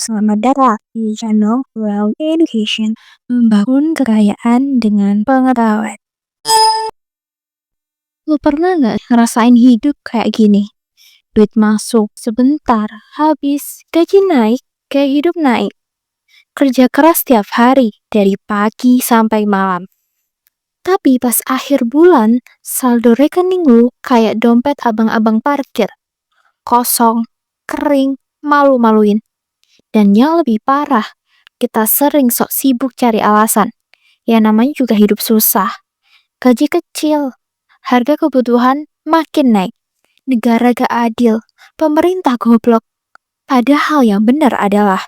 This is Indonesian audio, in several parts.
selamat datang di channel Well Education, membangun kekayaan dengan pengetahuan. Lu pernah nggak ngerasain hidup kayak gini? Duit masuk sebentar, habis, gaji naik, kayak hidup naik. Kerja keras tiap hari, dari pagi sampai malam. Tapi pas akhir bulan, saldo rekening lu kayak dompet abang-abang parkir. Kosong, kering, malu-maluin. Dan yang lebih parah, kita sering sok sibuk cari alasan. Ya namanya juga hidup susah. Gaji kecil, harga kebutuhan makin naik. Negara gak adil, pemerintah goblok. Padahal yang benar adalah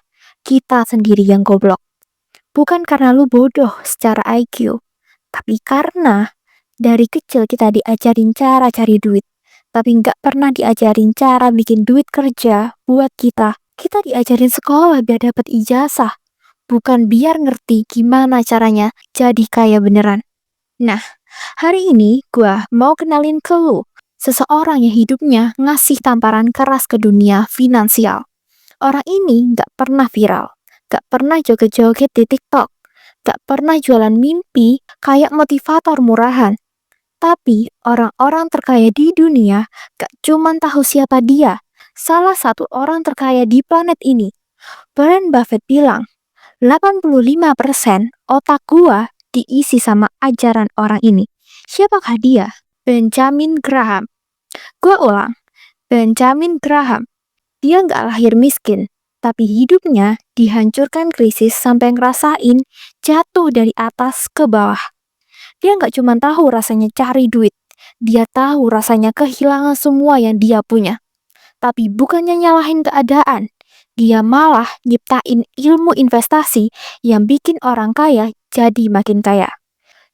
kita sendiri yang goblok. Bukan karena lu bodoh secara IQ, tapi karena dari kecil kita diajarin cara cari duit. Tapi nggak pernah diajarin cara bikin duit kerja buat kita. Kita diajarin sekolah biar dapat ijazah, bukan biar ngerti gimana caranya jadi kaya beneran. Nah, hari ini gua mau kenalin ke lu seseorang yang hidupnya ngasih tamparan keras ke dunia finansial. Orang ini nggak pernah viral, nggak pernah joget-joget di TikTok, nggak pernah jualan mimpi kayak motivator murahan. Tapi orang-orang terkaya di dunia gak cuman tahu siapa dia, salah satu orang terkaya di planet ini. Warren Buffett bilang, 85% otak gua diisi sama ajaran orang ini. Siapakah dia? Benjamin Graham. Gua ulang, Benjamin Graham. Dia gak lahir miskin, tapi hidupnya dihancurkan krisis sampai ngerasain jatuh dari atas ke bawah. Dia nggak cuma tahu rasanya cari duit, dia tahu rasanya kehilangan semua yang dia punya. Tapi bukannya nyalahin keadaan, dia malah nyiptain ilmu investasi yang bikin orang kaya jadi makin kaya.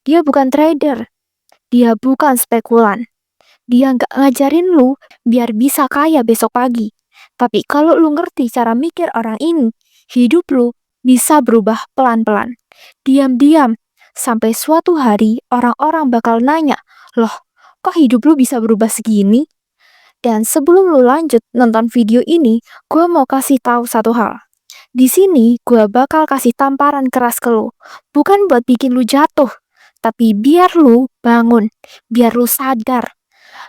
Dia bukan trader, dia bukan spekulan. Dia nggak ngajarin lu biar bisa kaya besok pagi. Tapi kalau lu ngerti cara mikir orang ini, hidup lu bisa berubah pelan-pelan. Diam-diam, sampai suatu hari orang-orang bakal nanya, loh kok hidup lu bisa berubah segini? Dan sebelum lu lanjut nonton video ini, gue mau kasih tahu satu hal. Di sini gue bakal kasih tamparan keras ke lu. Bukan buat bikin lu jatuh, tapi biar lu bangun, biar lu sadar.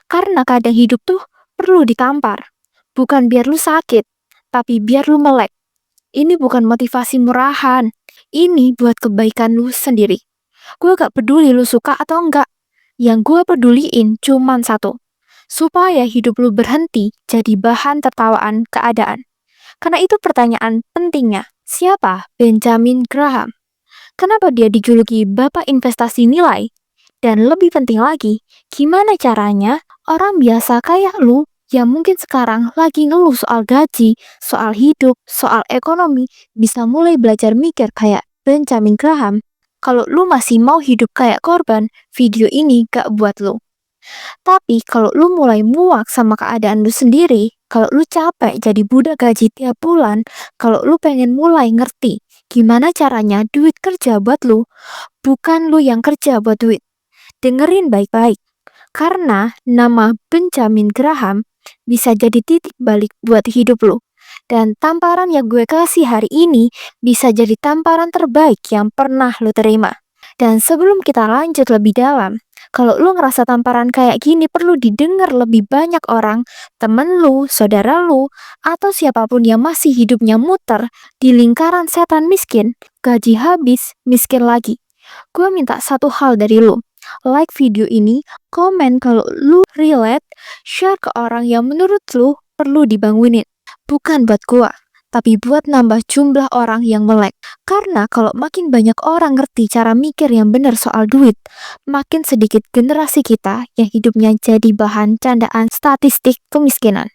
Karena kadang hidup tuh perlu ditampar. Bukan biar lu sakit, tapi biar lu melek. Ini bukan motivasi murahan. Ini buat kebaikan lu sendiri. Gue gak peduli lu suka atau enggak. Yang gue peduliin cuman satu. Supaya hidup lu berhenti jadi bahan tertawaan keadaan. Karena itu pertanyaan pentingnya. Siapa Benjamin Graham? Kenapa dia dijuluki bapak investasi nilai? Dan lebih penting lagi, gimana caranya orang biasa kayak lu yang mungkin sekarang lagi ngeluh soal gaji, soal hidup, soal ekonomi, bisa mulai belajar mikir kayak Benjamin Graham. Kalau lu masih mau hidup kayak korban, video ini gak buat lu. Tapi kalau lu mulai muak sama keadaan lu sendiri, kalau lu capek jadi budak gaji tiap bulan, kalau lu pengen mulai ngerti gimana caranya duit kerja buat lu, bukan lu yang kerja buat duit. Dengerin baik-baik, karena nama Benjamin Graham bisa jadi titik balik buat hidup lu. Dan tamparan yang gue kasih hari ini bisa jadi tamparan terbaik yang pernah lu terima. Dan sebelum kita lanjut lebih dalam, kalau lu ngerasa tamparan kayak gini perlu didengar lebih banyak orang, temen lu, saudara lu, atau siapapun yang masih hidupnya muter di lingkaran setan miskin, gaji habis, miskin lagi. Gue minta satu hal dari lu. Like video ini, komen kalau lu relate, share ke orang yang menurut lu perlu dibangunin. Bukan buat gua, tapi buat nambah jumlah orang yang melek. Karena kalau makin banyak orang ngerti cara mikir yang benar soal duit, makin sedikit generasi kita yang hidupnya jadi bahan candaan statistik kemiskinan.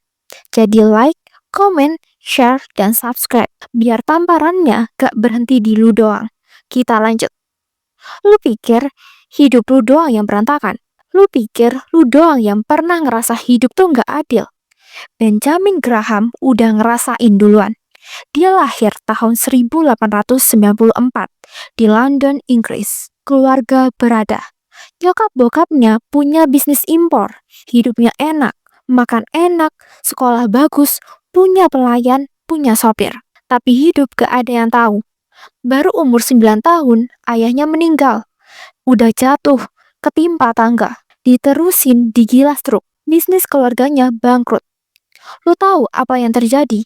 Jadi like, komen, share, dan subscribe. Biar tamparannya gak berhenti di lu doang. Kita lanjut. Lu pikir hidup lu doang yang berantakan? Lu pikir lu doang yang pernah ngerasa hidup tuh gak adil? Benjamin Graham udah ngerasain duluan. Dia lahir tahun 1894 di London, Inggris. Keluarga berada. Nyokap bokapnya punya bisnis impor. Hidupnya enak, makan enak, sekolah bagus, punya pelayan, punya sopir. Tapi hidup gak ada yang tahu. Baru umur 9 tahun, ayahnya meninggal. Udah jatuh, ketimpa tangga. Diterusin digilas truk. Bisnis keluarganya bangkrut. Lo tahu apa yang terjadi?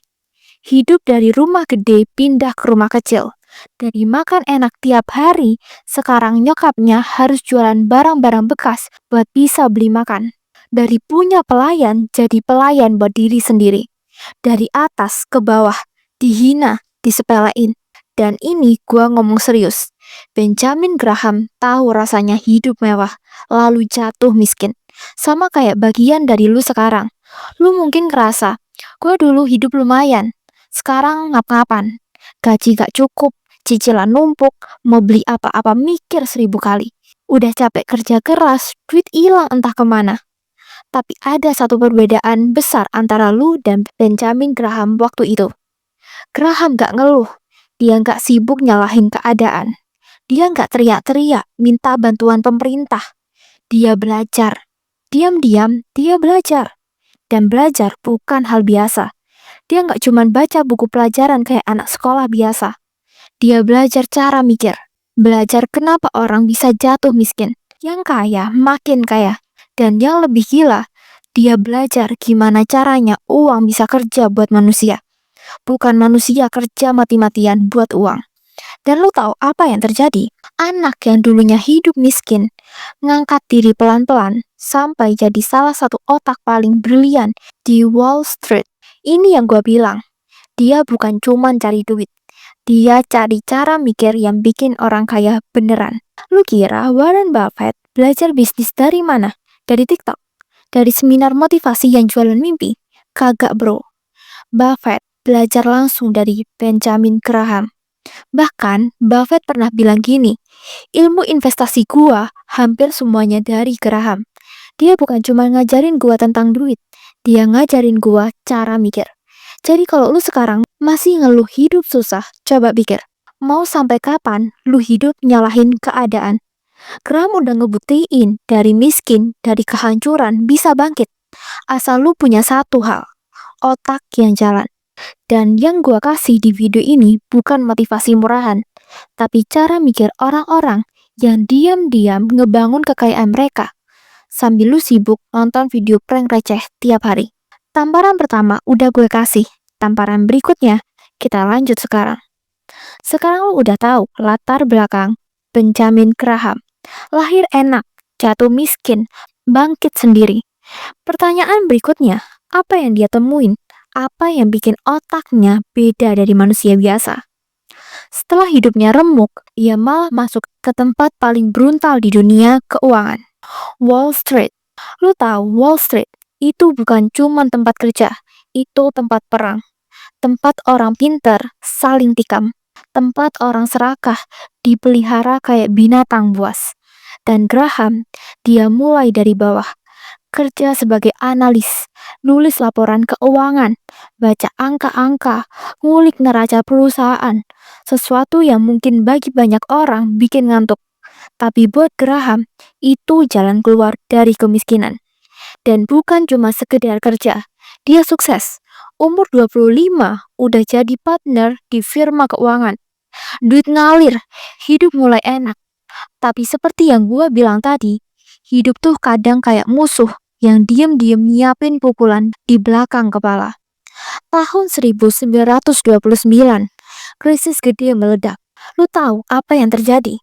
Hidup dari rumah gede pindah ke rumah kecil. Dari makan enak tiap hari, sekarang nyokapnya harus jualan barang-barang bekas buat bisa beli makan. Dari punya pelayan jadi pelayan buat diri sendiri. Dari atas ke bawah, dihina, disepelein. Dan ini gua ngomong serius. Benjamin Graham tahu rasanya hidup mewah, lalu jatuh miskin. Sama kayak bagian dari lu sekarang. Lu mungkin ngerasa, gua dulu hidup lumayan. Sekarang ngap-ngapan. Gaji gak cukup, cicilan numpuk, mau beli apa-apa mikir 1000 kali. Udah capek kerja keras, duit hilang entah kemana. Tapi ada satu perbedaan besar antara lu dan Benjamin Graham waktu itu. Graham gak ngeluh, dia gak sibuk nyalahin keadaan. Dia gak teriak-teriak minta bantuan pemerintah. Dia belajar. Diam-diam dia belajar. Dan belajar bukan hal biasa. Dia gak cuman baca buku pelajaran kayak anak sekolah biasa. Dia belajar cara mikir. Belajar kenapa orang bisa jatuh miskin. Yang kaya makin kaya. Dan yang lebih gila, dia belajar gimana caranya uang bisa kerja buat manusia. Bukan manusia kerja mati-matian buat uang. Dan lo tahu apa yang terjadi? Anak yang dulunya hidup miskin, ngangkat diri pelan-pelan sampai jadi salah satu otak paling brilian di Wall Street. Ini yang gue bilang, dia bukan cuman cari duit. Dia cari cara mikir yang bikin orang kaya beneran. Lu kira Warren Buffett belajar bisnis dari mana? Dari TikTok? Dari seminar motivasi yang jualan mimpi? Kagak bro. Buffett belajar langsung dari Benjamin Graham. Bahkan Buffett pernah bilang gini, ilmu investasi gua hampir semuanya dari Graham. Dia bukan cuma ngajarin gua tentang duit, dia ngajarin gua cara mikir. Jadi kalau lu sekarang masih ngeluh hidup susah, coba pikir, mau sampai kapan lu hidup nyalahin keadaan? Graham udah ngebuktiin dari miskin, dari kehancuran bisa bangkit. Asal lu punya satu hal, otak yang jalan. Dan yang gua kasih di video ini bukan motivasi murahan, tapi cara mikir orang-orang yang diam-diam ngebangun kekayaan mereka sambil lu sibuk nonton video prank receh tiap hari. Tamparan pertama udah gue kasih, tamparan berikutnya kita lanjut sekarang. Sekarang lu udah tahu latar belakang Benjamin Graham. Lahir enak, jatuh miskin, bangkit sendiri. Pertanyaan berikutnya, apa yang dia temuin? Apa yang bikin otaknya beda dari manusia biasa? Setelah hidupnya remuk, ia malah masuk ke tempat paling brutal di dunia keuangan, Wall Street. Lu tahu Wall Street itu bukan cuma tempat kerja, itu tempat perang. Tempat orang pintar saling tikam. Tempat orang serakah dipelihara kayak binatang buas. Dan Graham, dia mulai dari bawah. Kerja sebagai analis, nulis laporan keuangan, baca angka-angka, ngulik neraca perusahaan. Sesuatu yang mungkin bagi banyak orang bikin ngantuk. Tapi buat Graham, itu jalan keluar dari kemiskinan. Dan bukan cuma sekedar kerja, dia sukses. Umur 25 udah jadi partner di firma keuangan. Duit ngalir, hidup mulai enak. Tapi seperti yang gue bilang tadi, hidup tuh kadang kayak musuh yang diam-diam nyiapin pukulan di belakang kepala. Tahun 1929, krisis gede meledak. Lu tahu apa yang terjadi?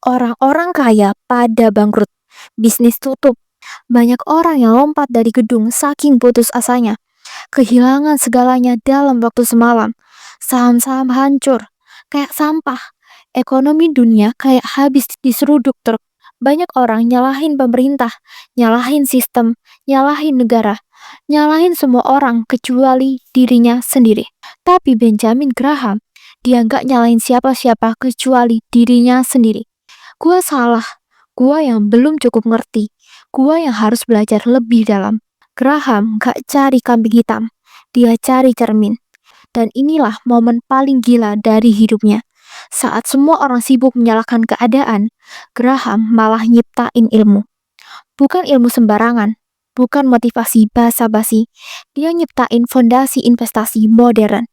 Orang-orang kaya pada bangkrut, bisnis tutup. Banyak orang yang lompat dari gedung saking putus asanya. Kehilangan segalanya dalam waktu semalam. Saham-saham hancur, kayak sampah. Ekonomi dunia kayak habis diseruduk truk. Banyak orang nyalahin pemerintah, nyalahin sistem, nyalahin negara, nyalahin semua orang kecuali dirinya sendiri. Tapi Benjamin Graham, dia nggak nyalahin siapa-siapa kecuali dirinya sendiri. Gua salah, gua yang belum cukup ngerti, gua yang harus belajar lebih dalam. Graham gak cari kambing hitam, dia cari cermin. Dan inilah momen paling gila dari hidupnya. Saat semua orang sibuk menyalahkan keadaan, Graham malah nyiptain ilmu. Bukan ilmu sembarangan, bukan motivasi basa-basi, dia nyiptain fondasi investasi modern.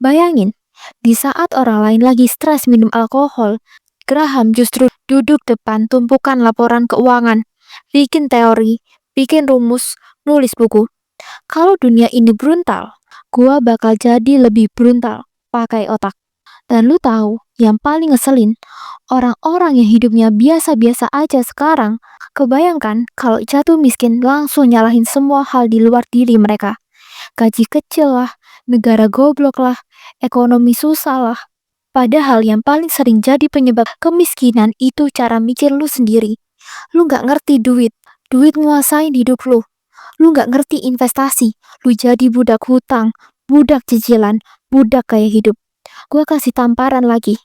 Bayangin, Di saat orang lain lagi stres minum alkohol, Graham justru duduk depan tumpukan laporan keuangan, bikin teori, bikin rumus, nulis buku. Kalau dunia ini brutal, gua bakal jadi lebih brutal, pakai otak. Dan lu tahu, yang paling ngeselin, orang-orang yang hidupnya biasa-biasa aja sekarang, kebayangkan kalau jatuh miskin langsung nyalahin semua hal di luar diri mereka. Gaji kecil lah, negara goblok lah, ekonomi susah lah. Padahal yang paling sering jadi penyebab kemiskinan itu cara mikir lu sendiri. Lu gak ngerti duit, duit nguasain hidup lu. Lu gak ngerti investasi, lu jadi budak hutang, budak cicilan, budak gaya hidup. Gua kasih tamparan lagi.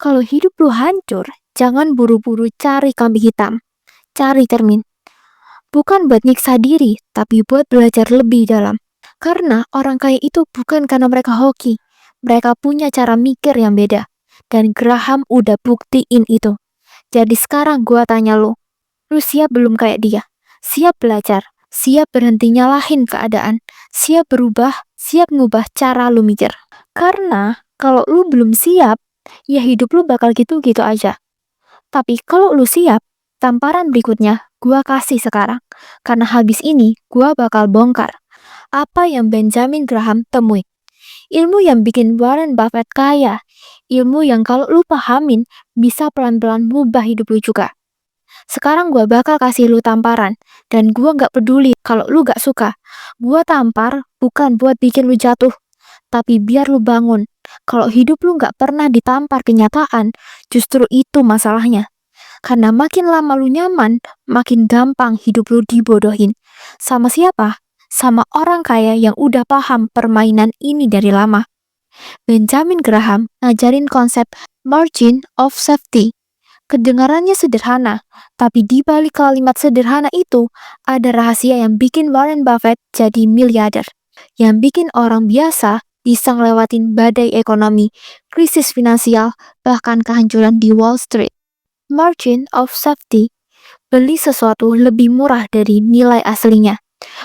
Kalau hidup lu hancur, jangan buru-buru cari kambing hitam. Cari cermin. Bukan buat nyiksa diri, tapi buat belajar lebih dalam. Karena orang kaya itu bukan karena mereka hoki. Mereka punya cara mikir yang beda. Dan Graham udah buktiin itu. Jadi sekarang gua tanya lu siap belum kayak dia? Siap belajar? Siap berhenti nyalahin keadaan? Siap berubah? Siap ngubah cara lu mikir? Karena kalau lu belum siap, ya hidup lu bakal gitu-gitu aja. Tapi kalau lu siap, tamparan berikutnya gua kasih sekarang. Karena habis ini gua bakal bongkar apa yang Benjamin Graham temui. Ilmu yang bikin Warren Buffett kaya. Ilmu yang kalau lu pahamin bisa pelan-pelan mengubah hidup lu juga. Sekarang gua bakal kasih lu tamparan. Dan gua gak peduli kalau lu gak suka. Gua tampar bukan buat bikin lu jatuh, tapi biar lu bangun. Kalau hidup lu gak pernah ditampar kenyataan, justru itu masalahnya. Karena makin lama lu nyaman, makin gampang hidup lu dibodohin. Sama siapa? Sama orang kaya yang udah paham permainan ini dari lama. Benjamin Graham ngajarin konsep margin of safety. Kedengarannya sederhana, tapi di balik kalimat sederhana itu ada rahasia yang bikin Warren Buffett jadi miliarder. Yang bikin orang biasa bisa ngelewatin badai ekonomi, krisis finansial, bahkan kehancuran di Wall Street. Margin of safety, beli sesuatu lebih murah dari nilai aslinya.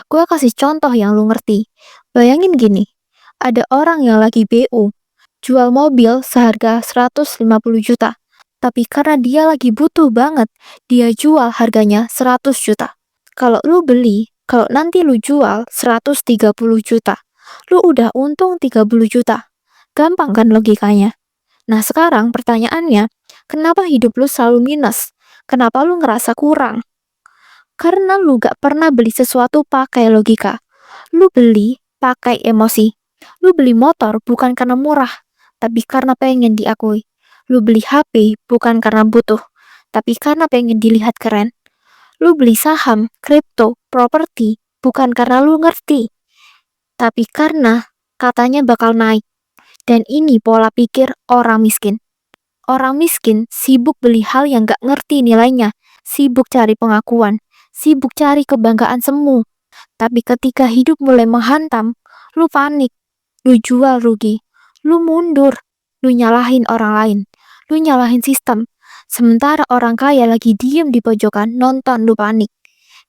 Gua kasih contoh yang lu ngerti. Bayangin gini, ada orang yang lagi BU, jual mobil seharga 150 juta. Tapi karena dia lagi butuh banget, dia jual harganya 100 juta. Kalau lu beli, kalau nanti lu jual 130 juta, lu udah untung 30 juta. Gampang kan logikanya? Nah sekarang pertanyaannya, kenapa hidup lu selalu minus? Kenapa lu ngerasa kurang? Karena lu gak pernah beli sesuatu pakai logika. Lu beli pakai emosi. Lu beli motor bukan karena murah, tapi karena pengen diakui. Lu beli HP bukan karena butuh, tapi karena pengen dilihat keren. Lu beli saham, kripto, properti bukan karena lu ngerti, tapi karena katanya bakal naik. Dan ini pola pikir orang miskin. Orang miskin sibuk beli hal yang gak ngerti nilainya, sibuk cari pengakuan, sibuk cari kebanggaan semu. Tapi ketika hidup mulai menghantam, lu panik, lu jual rugi, lu mundur, lu nyalahin orang lain, lu nyalahin sistem. Sementara orang kaya lagi diem di pojokan nonton lu panik.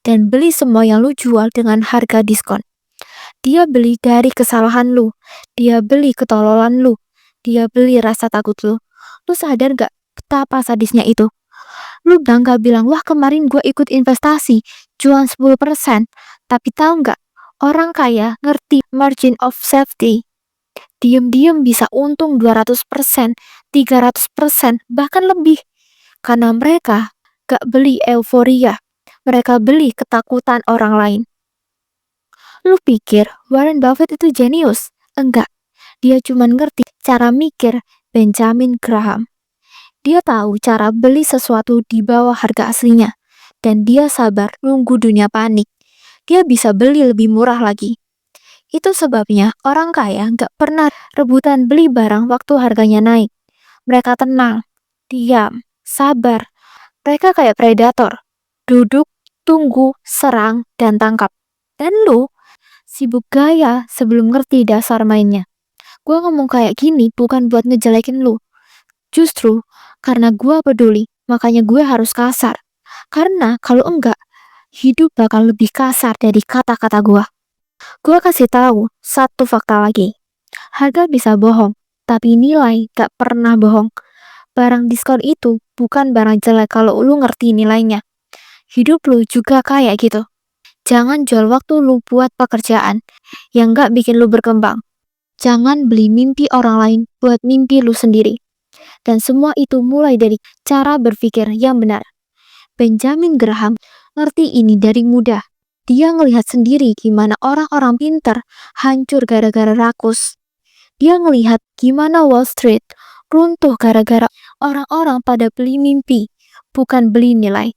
Dan beli semua yang lu jual dengan harga diskon. Dia beli dari kesalahan lu, dia beli ketololan lu, dia beli rasa takut lu. Lu sadar gak betapa sadisnya itu? Lu bangga bilang, wah kemarin gue ikut investasi, cuan 10%. Tapi tahu nggak, orang kaya ngerti margin of safety. Diem-diem bisa untung 200%, 300%, bahkan lebih. Karena mereka gak beli euforia, mereka beli ketakutan orang lain. Lu pikir Warren Buffett itu jenius? Enggak, dia cuma ngerti cara mikir Benjamin Graham. Dia tahu cara beli sesuatu di bawah harga aslinya. Dan dia sabar nunggu dunia panik. Dia bisa beli lebih murah lagi. Itu sebabnya orang kaya gak pernah rebutan beli barang waktu harganya naik. Mereka tenang, diam, sabar. Mereka kayak predator. Duduk, tunggu, serang, dan tangkap. Dan lu sibuk gaya sebelum ngerti dasar mainnya. Gue ngomong kayak gini bukan buat ngejelekin lu. Justru karena gue peduli, makanya gue harus kasar. Karena kalau enggak, hidup bakal lebih kasar dari kata-kata gue. Gue kasih tahu satu fakta lagi. Harga bisa bohong, tapi nilai gak pernah bohong. Barang diskon itu bukan barang jelek kalau lu ngerti nilainya. Hidup lu juga kayak gitu. Jangan jual waktu lu buat pekerjaan yang gak bikin lu berkembang. Jangan beli mimpi orang lain buat mimpi lu sendiri. Dan semua itu mulai dari cara berpikir yang benar. Benjamin Graham ngerti ini dari muda. Dia ngelihat sendiri gimana orang-orang pintar hancur gara-gara rakus. Dia ngelihat gimana Wall Street runtuh gara-gara orang-orang pada beli mimpi, bukan beli nilai.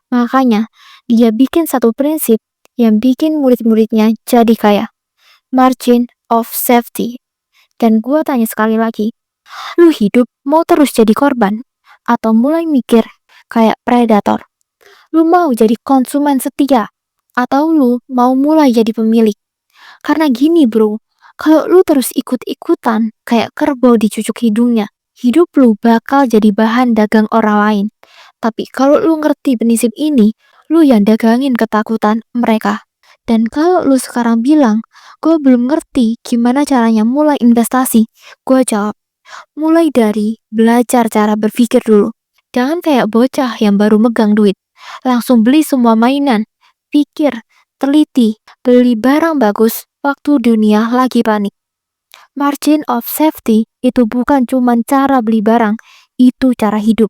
Makanya, dia bikin satu prinsip yang bikin murid-muridnya jadi kaya. Margin of safety. Dan gua tanya sekali lagi, lu hidup mau terus jadi korban? Atau mulai mikir kayak predator? Lu mau jadi konsumen setia? Atau lu mau mulai jadi pemilik? Karena gini bro, kalau lu terus ikut-ikutan kayak kerbau dicucuk hidungnya, hidup lu bakal jadi bahan dagang orang lain. Tapi kalau lu ngerti prinsip ini, lu yang dagangin ketakutan mereka. Dan kalau lu sekarang bilang, gue belum ngerti gimana caranya mulai investasi, gue jawab, mulai dari belajar cara berpikir dulu. Jangan kayak bocah yang baru megang duit, langsung beli semua mainan. Pikir, teliti, beli barang bagus waktu dunia lagi panik. Margin of safety itu bukan cuma cara beli barang, itu cara hidup.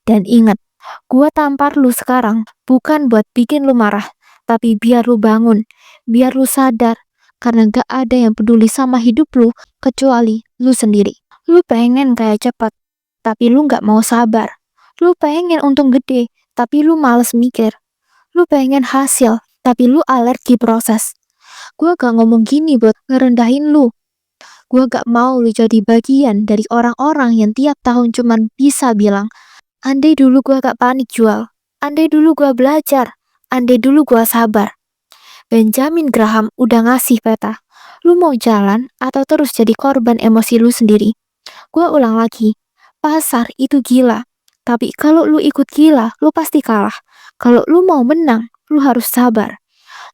Dan ingat, gua tampar lu sekarang bukan buat bikin lu marah, tapi biar lu bangun, biar lu sadar, karena gak ada yang peduli sama hidup lu kecuali lu sendiri. Lu pengen kayak cepat, tapi lu gak mau sabar. Lu pengen untung gede, tapi lu males mikir. Lu pengen hasil, tapi lu alergi proses. Gua gak ngomong gini buat ngerendahin lu. Gua gak mau lu jadi bagian dari orang-orang yang tiap tahun cuman bisa bilang, andai dulu gua gak panik jual, andai dulu gua belajar, andai dulu gua sabar. Benjamin Graham udah ngasih peta. Lu mau jalan atau terus jadi korban emosi lu sendiri? Gua ulang lagi, pasar itu gila. Tapi kalau lu ikut gila, lu pasti kalah. Kalau lu mau menang, lu harus sabar.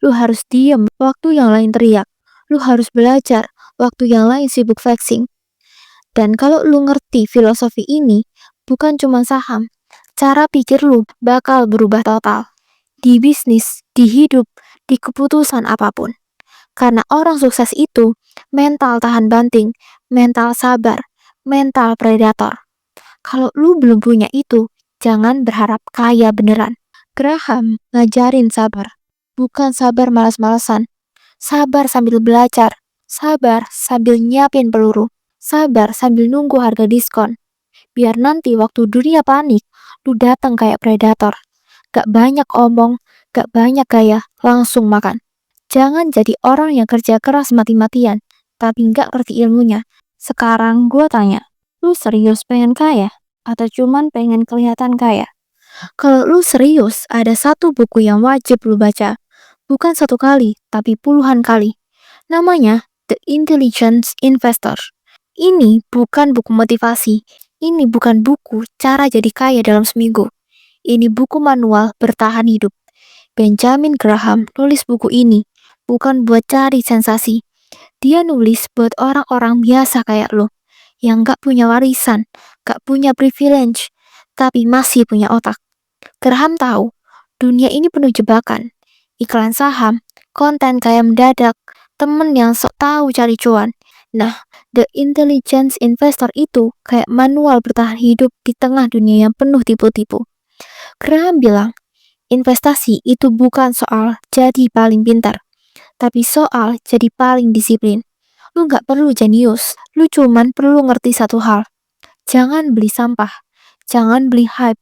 Lu harus diem waktu yang lain teriak. Lu harus belajar waktu yang lain sibuk flexing. Dan kalau lu ngerti filosofi ini, bukan cuma saham, cara pikir lu bakal berubah total. Di bisnis, di hidup, di keputusan apapun. Karena orang sukses itu mental tahan banting, mental sabar, mental predator. Kalau lu belum punya itu, jangan berharap kaya beneran. Graham ngajarin sabar, bukan sabar malas-malasan. Sabar sambil belajar, sabar sambil nyiapin peluru, sabar sambil nunggu harga diskon. Biar nanti waktu dunia panik, lu datang kayak predator. Gak banyak omong, gak banyak gaya, langsung makan. Jangan jadi orang yang kerja keras mati-matian, tapi gak ngerti ilmunya. Sekarang gue tanya, lu serius pengen kaya? Atau cuman pengen kelihatan kaya? Kalau lu serius, ada satu buku yang wajib lu baca. Bukan satu kali, tapi puluhan kali. Namanya The Intelligent Investor. Ini bukan buku motivasi. Ini bukan buku cara jadi kaya dalam seminggu. Ini buku manual bertahan hidup. Benjamin Graham nulis buku ini bukan buat cari sensasi. Dia nulis buat orang-orang biasa kayak lo, yang gak punya warisan, gak punya privilege, tapi masih punya otak. Graham tahu, dunia ini penuh jebakan. Iklan saham, konten kayak mendadak, temen yang sok tahu cari cuan. Nah, The Intelligence Investor itu kayak manual bertahan hidup di tengah dunia yang penuh tipu-tipu. Graham bilang, investasi itu bukan soal jadi paling pintar, tapi soal jadi paling disiplin. Lu gak perlu jenius, lu cuman perlu ngerti satu hal. Jangan beli sampah, jangan beli hype,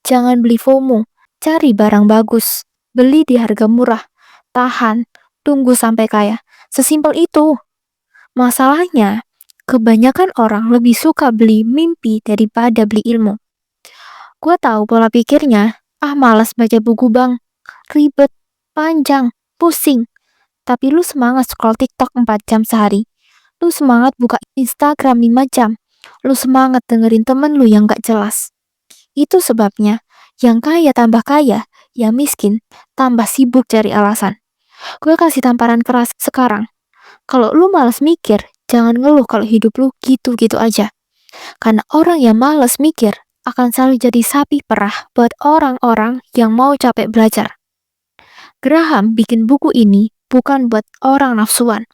jangan beli FOMO, cari barang bagus, beli di harga murah, tahan, tunggu sampai kaya. Sesimpel itu. Masalahnya, kebanyakan orang lebih suka beli mimpi daripada beli ilmu. Gue tahu pola pikirnya, malas baca buku bang, ribet, panjang, pusing. Tapi lu semangat scroll TikTok 4 jam sehari. Lu semangat buka Instagram 5 jam. Lu semangat dengerin temen lu yang gak jelas. Itu sebabnya, yang kaya tambah kaya, yang miskin tambah sibuk cari alasan. Gue kasih tamparan keras sekarang. Kalau lu malas mikir, jangan ngeluh kalau hidup lu gitu-gitu aja. Karena orang yang malas mikir akan selalu jadi sapi perah buat orang-orang yang mau capek belajar. Graham bikin buku ini bukan buat orang nafsuan.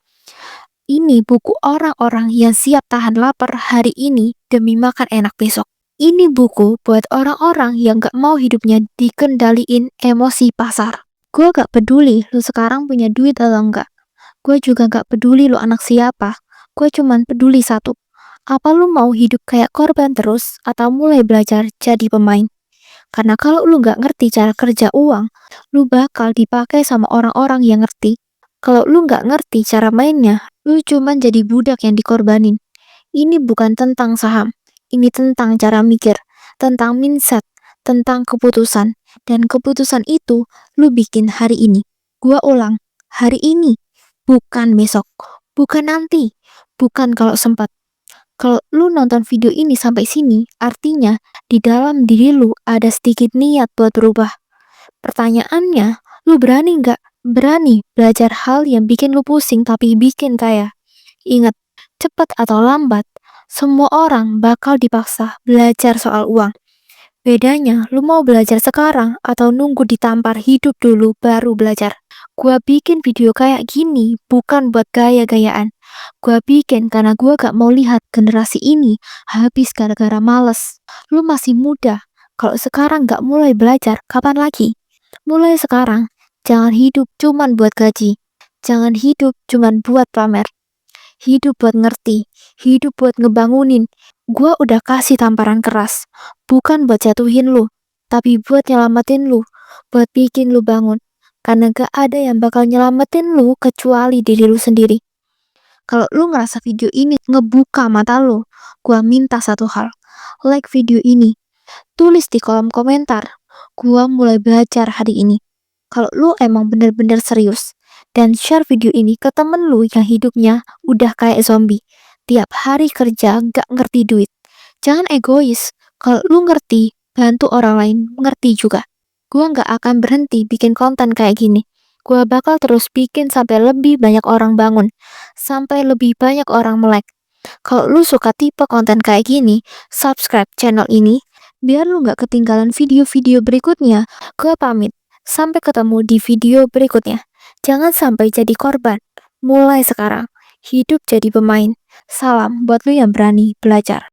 Ini buku orang-orang yang siap tahan lapar hari ini demi makan enak besok. Ini buku buat orang-orang yang gak mau hidupnya dikendaliin emosi pasar. Gue gak peduli lu sekarang punya duit atau enggak. Gue juga gak peduli lu anak siapa. Gue cuman peduli satu. Apa lu mau hidup kayak korban terus atau mulai belajar jadi pemain? Karena kalau lu gak ngerti cara kerja uang, lu bakal dipakai sama orang-orang yang ngerti. Kalau lu gak ngerti cara mainnya, lu cuman jadi budak yang dikorbanin. Ini bukan tentang saham. Ini tentang cara mikir, tentang mindset, tentang keputusan. Dan keputusan itu lu bikin hari ini. Gua ulang, hari ini. Bukan besok. Bukan nanti. Bukan kalau sempat. Kalau lu nonton video ini sampai sini, artinya di dalam diri lu ada sedikit niat buat berubah. Pertanyaannya, lu berani nggak? Berani belajar hal yang bikin lu pusing tapi bikin kaya. Ingat, cepat atau lambat, semua orang bakal dipaksa belajar soal uang. Bedanya, lu mau belajar sekarang atau nunggu ditampar hidup dulu baru belajar. Gua bikin video kayak gini bukan buat gaya-gayaan. Gua bikin karena gua gak mau lihat generasi ini habis gara-gara males. Lu masih muda. Kalau sekarang gak mulai belajar, kapan lagi? Mulai sekarang, jangan hidup cuman buat gaji. Jangan hidup cuman buat pamer. Hidup buat ngerti, hidup buat ngebangunin. Gua udah kasih tamparan keras, bukan buat jatuhin lu, tapi buat nyelamatin lu, buat bikin lu bangun. Karena gak ada yang bakal nyelamatin lu kecuali diri lu sendiri. Kalau lu ngerasa video ini ngebuka mata lu, gua minta satu hal. Like video ini, tulis di kolom komentar, gua mulai belajar hari ini. Kalau lu emang bener-bener serius, dan share video ini ke temen lu yang hidupnya udah kayak zombie. Tiap hari kerja gak ngerti duit. Jangan egois. Kalau lu ngerti, bantu orang lain ngerti juga. Gua gak akan berhenti bikin konten kayak gini. Gua bakal terus bikin sampai lebih banyak orang bangun. Sampai lebih banyak orang melek. Kalau lu suka tipe konten kayak gini, subscribe channel ini. Biar lu gak ketinggalan video-video berikutnya. Gua pamit. Sampai ketemu di video berikutnya. Jangan sampai jadi korban. Mulai sekarang, hidup jadi pemain. Salam buat lu yang berani belajar.